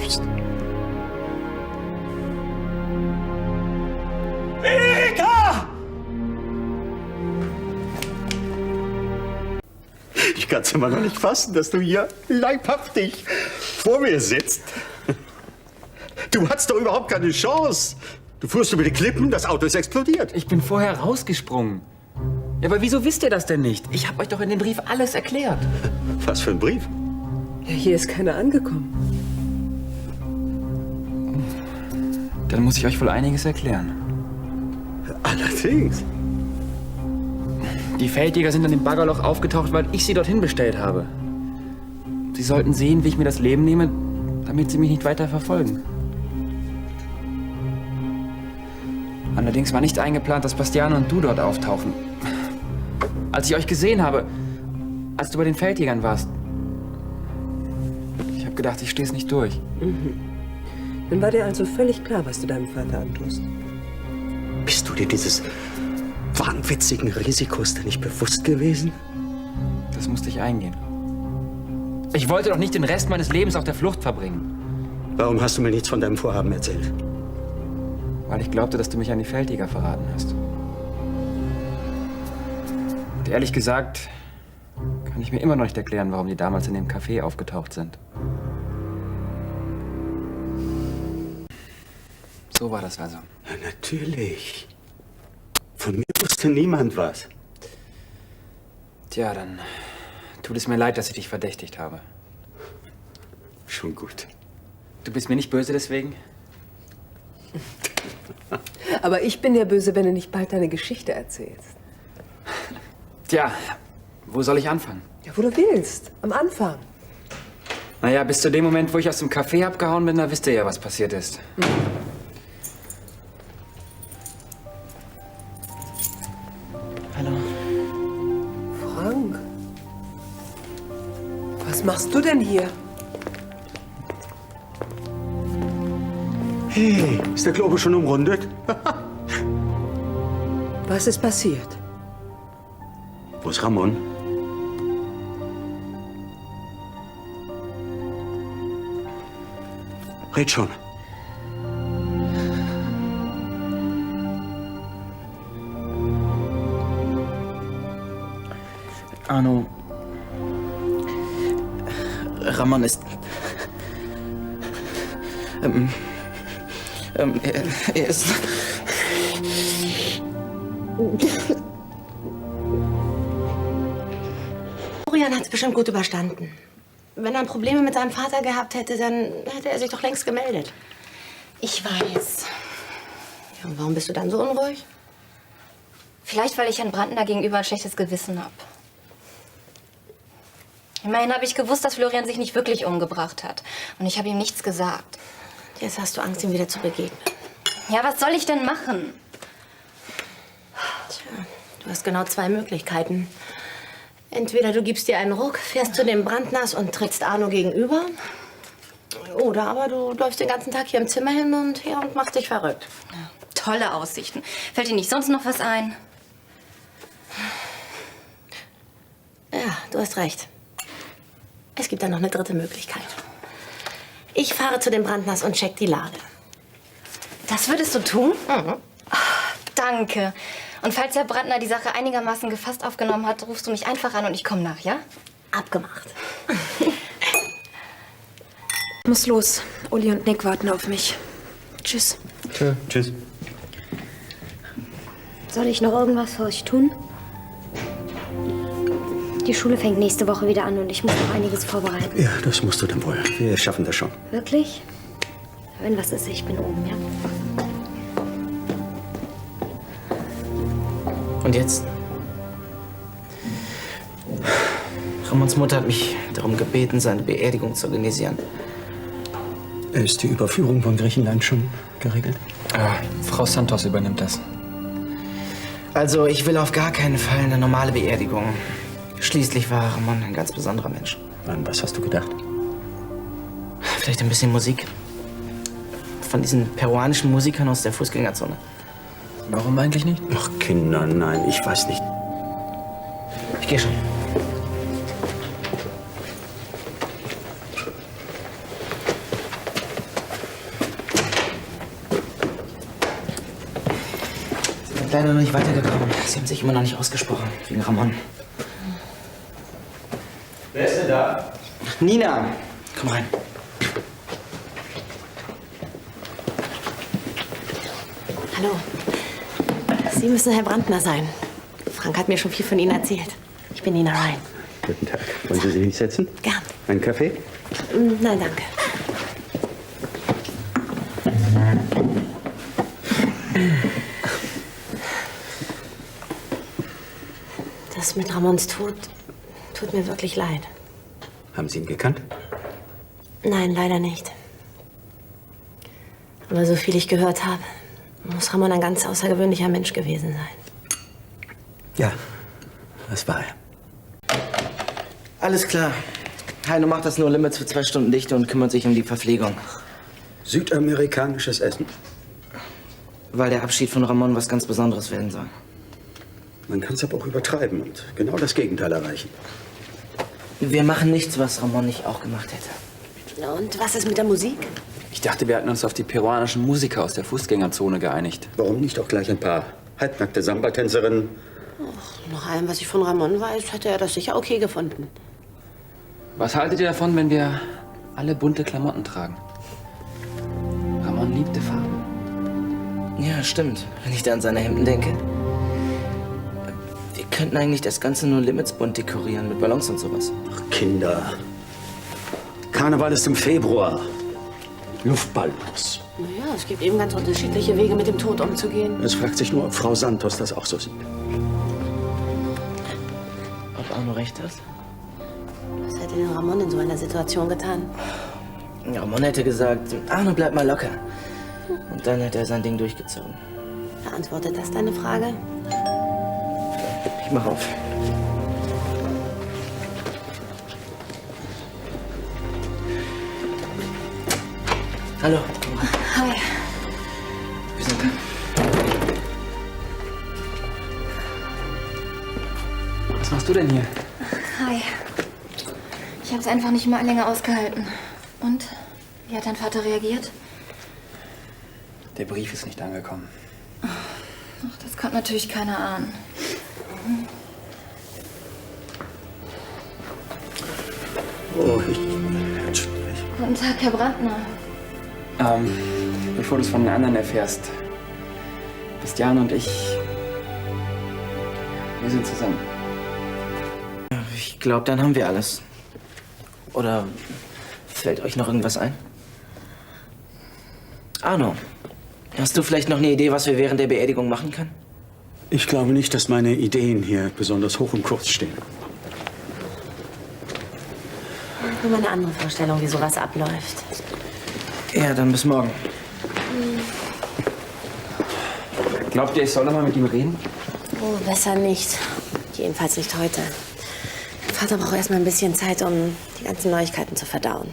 selbst. Erika! Ich kann es immer noch nicht fassen, dass du hier leibhaftig vor mir sitzt. Du hattest doch überhaupt keine Chance. Du fuhrst über die Klippen, das Auto ist explodiert. Ich bin vorher rausgesprungen. Ja, aber wieso wisst ihr das denn nicht? Ich habe euch doch in dem Brief alles erklärt. Was für ein Brief? Ja, hier ist keiner angekommen. Dann muss ich euch wohl einiges erklären. Allerdings. Die Feldjäger sind an dem Baggerloch aufgetaucht, weil ich sie dorthin bestellt habe. Sie sollten sehen, wie ich mir das Leben nehme, damit sie mich nicht weiter verfolgen. Allerdings war nicht eingeplant, dass Bastiano und du dort auftauchen. Als ich euch gesehen habe, als du bei den Feldjägern warst, ich habe gedacht, ich stehe es nicht durch. Dann war dir also völlig klar, was du deinem Vater antust. Bist du dir dieses wahnwitzigen Risikos denn nicht bewusst gewesen? Das musste ich eingehen. Ich wollte doch nicht den Rest meines Lebens auf der Flucht verbringen. Warum hast du mir nichts von deinem Vorhaben erzählt? Weil ich glaubte, dass du mich an die Feldjäger verraten hast. Und ehrlich gesagt, kann ich mir immer noch nicht erklären, warum die damals in dem Café aufgetaucht sind. So war das also. Ja, natürlich. Von mir wusste niemand was. Tja, dann tut es mir leid, dass ich dich verdächtigt habe. Schon gut. Du bist mir nicht böse deswegen? Aber ich bin ja böse, wenn du nicht bald deine Geschichte erzählst. Tja, wo soll ich anfangen? Ja, wo du willst. Am Anfang. Naja, bis zu dem Moment, wo ich aus dem Café abgehauen bin, da wisst ihr ja, was passiert ist. Hallo. Frank. Was machst du denn hier? Hey, ist der Globus schon umrundet? Was ist passiert? Wo ist Ramon? Red schon. Arno. Ramon ist. Er ist. Florian hat es bestimmt gut überstanden. Wenn er Probleme mit seinem Vater gehabt hätte, dann hätte er sich doch längst gemeldet. Ich weiß. Ja, und warum bist du dann so unruhig? Vielleicht, weil ich Herrn Brandner gegenüber ein schlechtes Gewissen habe. Immerhin habe ich gewusst, dass Florian sich nicht wirklich umgebracht hat. Und ich habe ihm nichts gesagt. Jetzt hast du Angst, ihm wieder zu begegnen. Ja, was soll ich denn machen? Tja, du hast genau zwei Möglichkeiten. Entweder du gibst dir einen Ruck, fährst zu den Brandners und trittst Arno gegenüber. Oder aber du läufst den ganzen Tag hier im Zimmer hin und her und machst dich verrückt. Ja, tolle Aussichten. Fällt dir nicht sonst noch was ein? Ja, du hast recht. Es gibt da noch eine dritte Möglichkeit. Ich fahre zu den Brandners und check die Lage. Das würdest du tun? Ach, danke. Und falls Herr Brandner die Sache einigermaßen gefasst aufgenommen hat, rufst du mich einfach an und ich komme nach, ja? Abgemacht. Ich muss los. Uli und Nick warten auf mich. Tschüss. Tschüss. Soll ich noch irgendwas für euch tun? Die Schule fängt nächste Woche wieder an und ich muss noch einiges vorbereiten. Ja, das musst du dann wohl. Wir schaffen das schon. Wirklich? Wenn was ist, ich bin oben, ja? Und jetzt? Ramons Mutter hat mich darum gebeten, seine Beerdigung zu organisieren. Ist die Überführung von Griechenland schon geregelt? Frau Santos übernimmt das. Also, ich will auf gar keinen Fall eine normale Beerdigung. Schließlich war Ramon ein ganz besonderer Mensch. An was hast du gedacht? Vielleicht ein bisschen Musik. Von diesen peruanischen Musikern aus der Fußgängerzone. Warum eigentlich nicht? Ach, Kinder, nein, ich weiß nicht. Ich gehe schon. leider noch nicht weitergekommen. Sie haben sich immer noch nicht ausgesprochen, wegen Ramon. Wer ist denn da? Nina, komm rein. Hallo. Sie müssen Herr Brandner sein. Frank hat mir schon viel von Ihnen erzählt. Ich bin Nina Ryan. Guten Tag. Wollen Sie sich hinsetzen? Gern. Einen Kaffee? Nein, danke. Das mit Ramons Tod tut mir wirklich leid. Haben Sie ihn gekannt? Nein, leider nicht. Aber so viel ich gehört habe, muss Ramon ein ganz außergewöhnlicher Mensch gewesen sein. Ja, das war er. Alles klar. Heino macht das No Limits für 2 Stunden dicht und kümmert sich um die Verpflegung. Südamerikanisches Essen. Weil der Abschied von Ramon was ganz Besonderes werden soll. Man kann es aber auch übertreiben und genau das Gegenteil erreichen. Wir machen nichts, was Ramon nicht auch gemacht hätte. Und was ist mit der Musik? Ich dachte, wir hatten uns auf die peruanischen Musiker aus der Fußgängerzone geeinigt. Warum nicht auch gleich ein paar halbnackte Samba-Tänzerinnen? Nach allem, was ich von Ramon weiß, hätte er das sicher okay gefunden. Was haltet ihr davon, wenn wir alle bunte Klamotten tragen? Ramon liebte Farben. Ja, stimmt. Wenn ich da an seine Hemden denke. Wir könnten eigentlich das ganze No Limits bunt dekorieren mit Ballons und sowas. Ach, Kinder. Karneval ist im Februar. Luftballons. Naja, es gibt eben ganz unterschiedliche Wege, mit dem Tod umzugehen. Es fragt sich nur, ob Frau Santos das auch so sieht. Ob Arno recht hat? Was hätte denn Ramon in so einer Situation getan? Ramon hätte gesagt, Arno, bleib mal locker. Und dann hätte er sein Ding durchgezogen. Beantwortet das deine Frage? Ich mach auf. Hallo. Hi. Wir sind da. Was machst du denn hier? Hi. Ich habe es einfach nicht mehr länger ausgehalten. Und? Wie hat dein Vater reagiert? Der Brief ist nicht angekommen. Ach, das konnte natürlich keiner ahnen. Oh, Guten Tag, Herr Brandner. Bevor du es von den anderen erfährst, Christiane und ich, wir sind zusammen. Ich glaube, dann haben wir alles. Oder fällt euch noch irgendwas ein? Arno, hast du vielleicht noch eine Idee, was wir während der Beerdigung machen können? ich glaube nicht, dass meine Ideen hier besonders hoch im Kurs stehen. Ich habe eine andere Vorstellung, wie sowas abläuft. Ja, dann bis morgen. Glaubt ihr, ich soll noch mal mit ihm reden? Oh, besser nicht. Jedenfalls nicht heute. Mein Vater braucht erst mal ein bisschen Zeit, um die ganzen Neuigkeiten zu verdauen.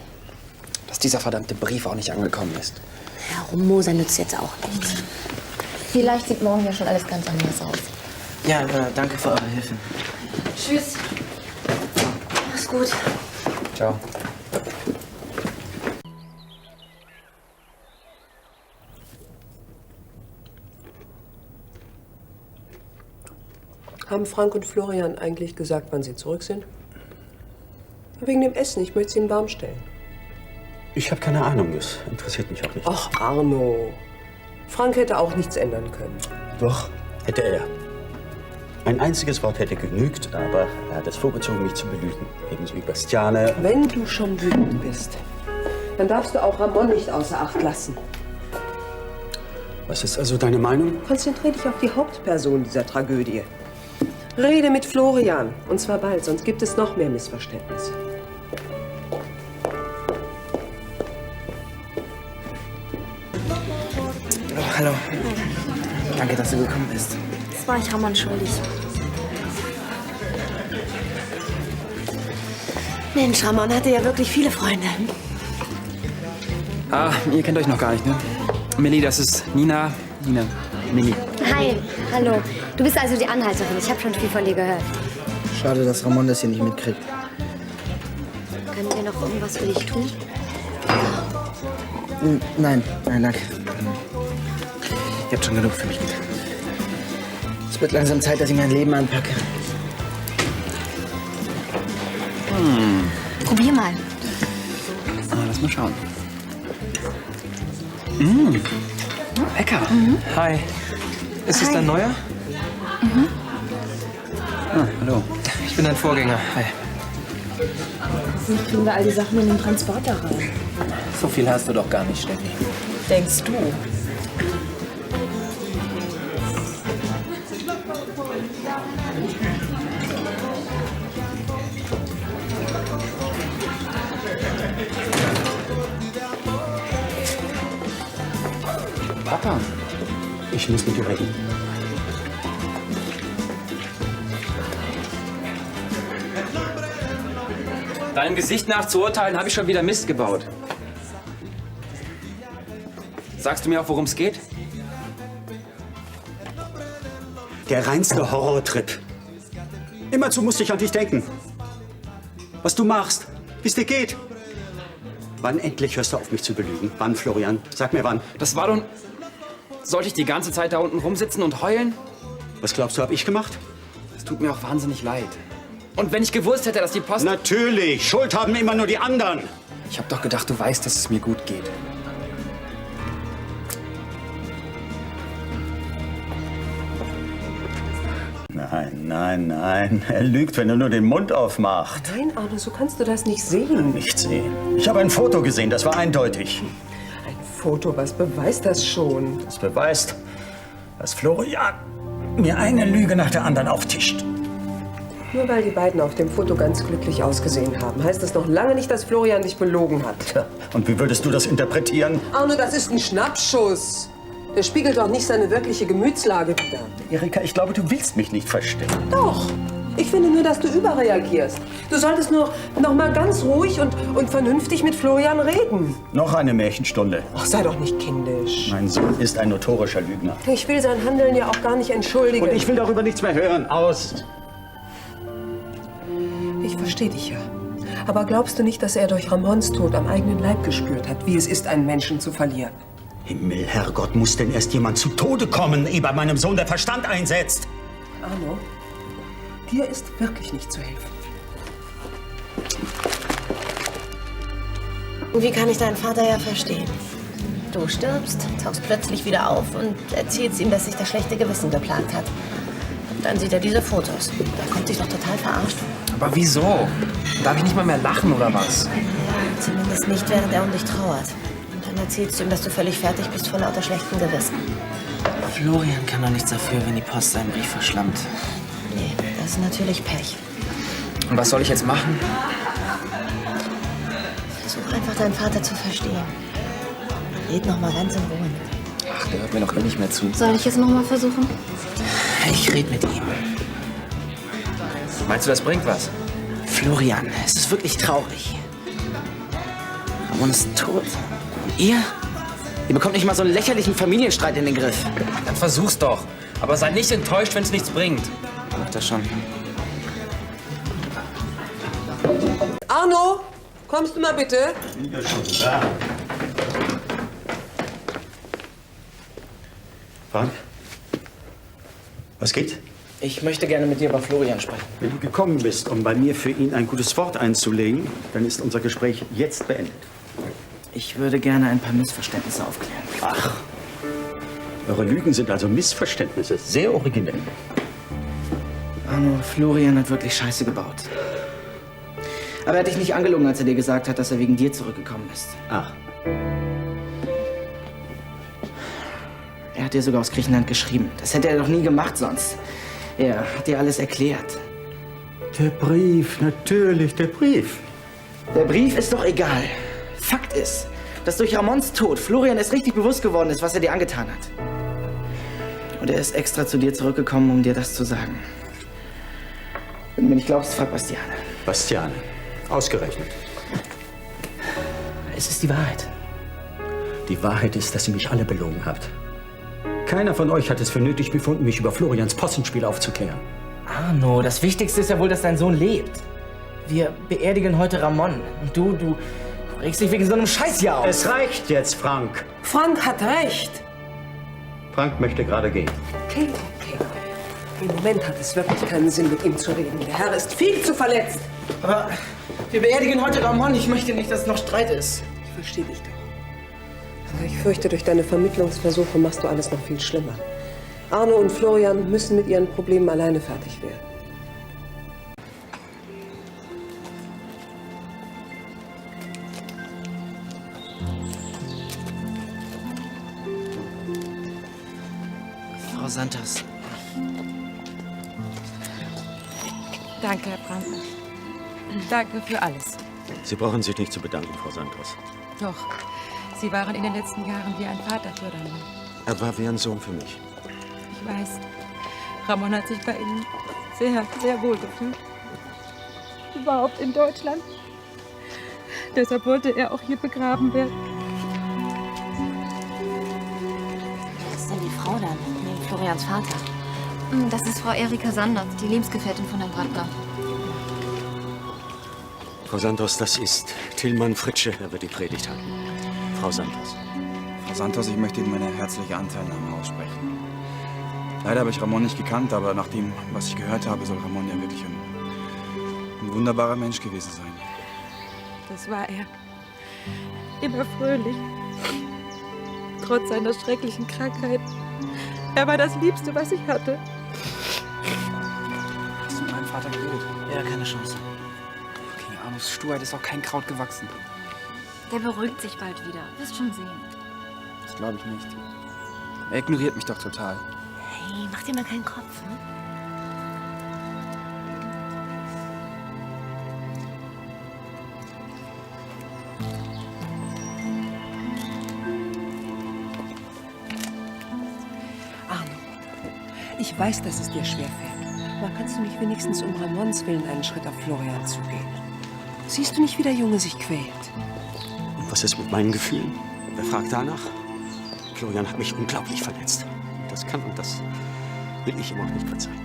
Dass dieser verdammte Brief auch nicht angekommen ist. Ja, rummosern nützt jetzt auch nichts. Vielleicht sieht morgen ja schon alles ganz anders aus. Ja, danke für eure Hilfe. Tschüss. Mach's gut. Ciao. Haben Frank und Florian eigentlich gesagt, wann sie zurück sind? Wegen dem Essen. Ich möchte es ihnen warm stellen. Ich habe keine Ahnung, das interessiert mich auch nicht. Ach, Arno. Frank hätte auch nichts ändern können. Doch, hätte er. Ein einziges Wort hätte genügt, aber er hat es vorgezogen, mich zu belügen. Ebenso wie Bastiane. Wenn du schon wütend bist, dann darfst du auch Ramon nicht außer Acht lassen. Was ist also deine Meinung? Konzentrier dich auf die Hauptperson dieser Tragödie. Rede mit Florian. Und zwar bald, sonst gibt es noch mehr Missverständnisse. Oh, hallo. Danke, dass du gekommen bist. Das war ich Ramon schuldig. Mensch, Ramon hatte ja wirklich viele Freunde. Ah, ihr kennt euch noch gar nicht, ne? Millie, das ist Nina. Millie. Hi, hallo. Du bist also die Anhalterin. Ich habe schon viel von dir gehört. Schade, dass Ramon das hier nicht mitkriegt. Können wir noch irgendwas für dich tun? Nein, danke. Ihr habt schon genug für mich getan. Es wird langsam Zeit, dass ich mein Leben anpacke. Probier mal. Lass mal schauen. Lecker. Hi. Ist es dein neuer? Hallo. Ich bin dein Vorgänger. Hi. Wie kriegen wir all die Sachen in den Transporter rein? So viel hast du doch gar nicht, Steffi. Denkst du? Papa. Ich muss mit dir reden. Deinem Gesicht nach zu urteilen, habe ich schon wieder Mist gebaut. Sagst du mir auch, worum es geht? Der reinste Horrortrip. Immerzu musste ich an dich denken. Was du machst, wie es dir geht. Wann endlich hörst du auf, mich zu belügen? Wann, Florian? Sag mir wann. Das war doch... Sollte ich die ganze Zeit da unten rumsitzen und heulen? Was glaubst du, habe ich gemacht? Es tut mir auch wahnsinnig leid. Und wenn ich gewusst hätte, dass die Post... Natürlich. Schuld haben immer nur die anderen. Ich habe doch gedacht, du weißt, dass es mir gut geht. Nein, nein, nein. Er lügt, wenn er nur den Mund aufmacht. Nein, Arno, so kannst du das nicht sehen. Nicht sehen. Ich habe ein Foto gesehen, das war eindeutig. Ein Foto, was beweist das schon? Das beweist, dass Florian mir eine Lüge nach der anderen auftischt. Nur weil die beiden auf dem Foto ganz glücklich ausgesehen haben, heißt das noch lange nicht, dass Florian dich belogen hat. Tja, und wie würdest du das interpretieren? Arno, das ist ein Schnappschuss. Der spiegelt doch nicht seine wirkliche Gemütslage wider. Erika, ich glaube, du willst mich nicht verstehen. Doch. Ich finde nur, dass du überreagierst. Du solltest nur noch mal ganz ruhig und vernünftig mit Florian reden. Noch eine Märchenstunde. Ach, sei doch nicht kindisch. Mein Sohn ist ein notorischer Lügner. Ich will sein Handeln ja auch gar nicht entschuldigen. Und ich will darüber nichts mehr hören. Aus. Ich verstehe dich ja. Aber glaubst du nicht, dass er durch Ramons Tod am eigenen Leib gespürt hat, wie es ist, einen Menschen zu verlieren? Himmel, Herrgott, muss denn erst jemand zu Tode kommen, ehe bei meinem Sohn der Verstand einsetzt? Arno, dir ist wirklich nicht zu helfen. Wie kann ich deinen Vater ja verstehen? Du stirbst, tauchst plötzlich wieder auf und erzählst ihm, dass sich das schlechte Gewissen geplagt hat. Und dann sieht er diese Fotos. Der kommt sich doch total verarscht. Aber wieso? Darf ich nicht mal mehr lachen oder was? Ja, zumindest nicht, während er um dich trauert. Und dann erzählst du ihm, dass du völlig fertig bist vor lauter schlechtem Gewissen. Florian kann doch nichts dafür, wenn die Post seinen Brief verschlammt. Nee, das ist natürlich Pech. Und was soll ich jetzt machen? Versuch einfach, deinen Vater zu verstehen. Red noch mal ganz in Ruhe. Ach, der hört mir doch eh nicht mehr zu. Soll ich es noch mal versuchen? Ich rede mit ihm. Meinst du, das bringt was? Florian, es ist wirklich traurig. Ramon ist tot. Und ihr? Ihr bekommt nicht mal so einen lächerlichen Familienstreit in den Griff. Dann versuch's doch. Aber sei nicht enttäuscht, wenn es nichts bringt. Macht das schon. Arno, kommst du mal bitte? Ja, schon da. Frank? Was geht? Ich möchte gerne mit dir über Florian sprechen. Wenn du gekommen bist, um bei mir für ihn ein gutes Wort einzulegen, dann ist unser Gespräch jetzt beendet. Ich würde gerne ein paar Missverständnisse aufklären. Ach, eure Lügen sind also Missverständnisse. Sehr originell. Arno, Florian hat wirklich Scheiße gebaut. Aber er hat dich nicht angelogen, als er dir gesagt hat, dass er wegen dir zurückgekommen ist. Ach, Er hat dir sogar aus Griechenland geschrieben. Das hätte er doch nie gemacht sonst. Er hat dir alles erklärt. der Brief, natürlich, der Brief. Der Brief ist doch egal. Fakt ist, dass durch Ramons Tod Florian es richtig bewusst geworden ist, was er dir angetan hat. Und er ist extra zu dir zurückgekommen, um dir das zu sagen. Wenn du mir nicht glaubst, frag Bastiane. Bastiane, ausgerechnet. Es ist die Wahrheit. Die Wahrheit ist, dass ihr mich alle belogen habt. Keiner von euch hat es für nötig befunden, mich über Florians Possenspiel aufzuklären. Arno, das Wichtigste ist ja wohl, dass dein Sohn lebt. Wir beerdigen heute Ramon. Und du regst dich wegen so einem Scheiß hier auf. Es reicht jetzt, Frank. Frank hat recht. Frank möchte gerade gehen. Okay. Im Moment hat es wirklich keinen Sinn, mit ihm zu reden. Der Herr ist viel zu verletzt. Aber wir beerdigen heute Ramon. Ich möchte nicht, dass es noch Streit ist. Ich verstehe dich doch. Aber ich fürchte, durch deine Vermittlungsversuche machst du alles noch viel schlimmer. Arno und Florian müssen mit ihren Problemen alleine fertig werden. Frau Santos. Danke, Herr Brandner. Danke für alles. Sie brauchen sich nicht zu bedanken, Frau Santos. Doch, Sie waren in den letzten Jahren wie ein Vater für Ramon. Er war wie ein Sohn für mich. Ich weiß, Ramon hat sich bei Ihnen sehr, sehr wohl gefühlt. Überhaupt in Deutschland. Deshalb wollte er auch hier begraben werden. Was ist denn die Frau dann? Neben Florians Vater. Das ist Frau Erika Sanders, die Lebensgefährtin von Herrn Brandner. Frau Santos, das ist Tillmann Fritsche. Er wird die Predigt halten. Frau Santos. Frau Santos, ich möchte Ihnen meine herzliche Anteilnahme aussprechen. Leider habe ich Ramon nicht gekannt, aber nach dem, was ich gehört habe, soll Ramon ja wirklich ein wunderbarer Mensch gewesen sein. Das war er. Immer fröhlich. Trotz seiner schrecklichen Krankheit. Er war das Liebste, was ich hatte. Hast du mit meinem Vater geredet? Ja, keine Chance. Gegen Arnos Sturheit ist auch kein Kraut gewachsen. Der beruhigt sich bald wieder. Wirst schon sehen. Das glaube ich nicht. Er ignoriert mich doch total. Hey, mach dir mal keinen Kopf, ne? Arno, ich weiß, dass es dir schwerfällt. Aber kannst du nicht wenigstens um Ramons Willen einen Schritt auf Florian zugehen? Siehst du nicht, wie der Junge sich quält? Und was ist mit meinen Gefühlen? Wer fragt danach? Florian hat mich unglaublich verletzt. Das kann und das will ich ihm auch nicht verzeihen.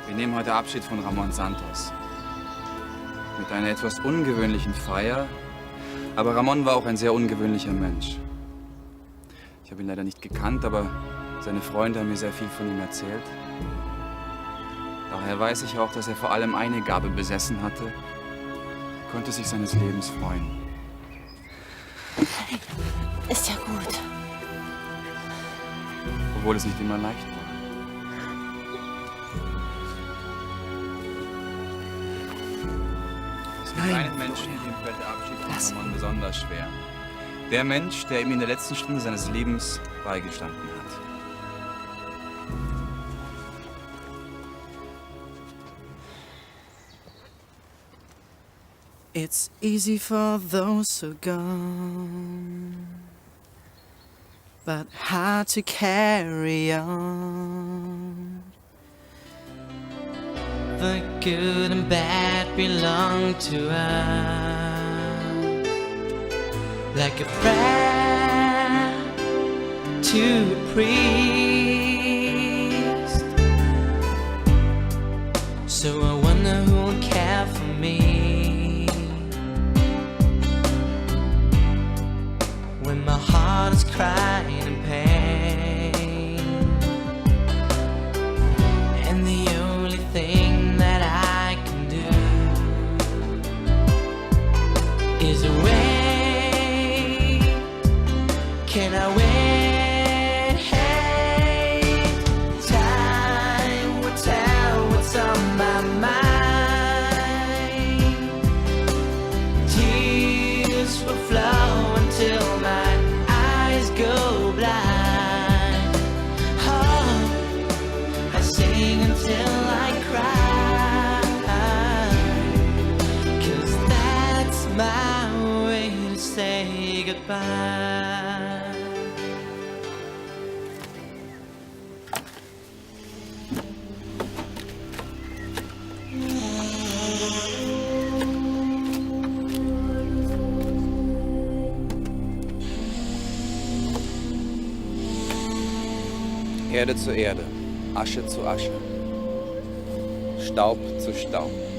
Wir nehmen heute Abschied von Ramon Santos. Mit einer etwas ungewöhnlichen Feier. Aber Ramon war auch ein sehr ungewöhnlicher Mensch. Ich habe ihn leider nicht gekannt, aber seine Freunde haben mir sehr viel von ihm erzählt. Daher weiß ich auch, dass er vor allem eine Gabe besessen hatte. Er konnte sich seines Lebens freuen. Ist ja gut. Obwohl es nicht immer leicht war. Für einen Menschen hier fällt der Abschied von Ramon besonders schwer. Der Mensch, der ihm in der letzten Stunde seines Lebens beigestanden hat. It's easy for those who gone, but hard to carry on. The good and bad belong to us, like a prayer to a priest. So I wonder who will care for me when my heart is crying in pain, and the only thing is a wait. Can I wait? Hey, time will tell what's on my mind. me goodbye. Erde zu Erde, Asche zu Asche, Staub zu Staub.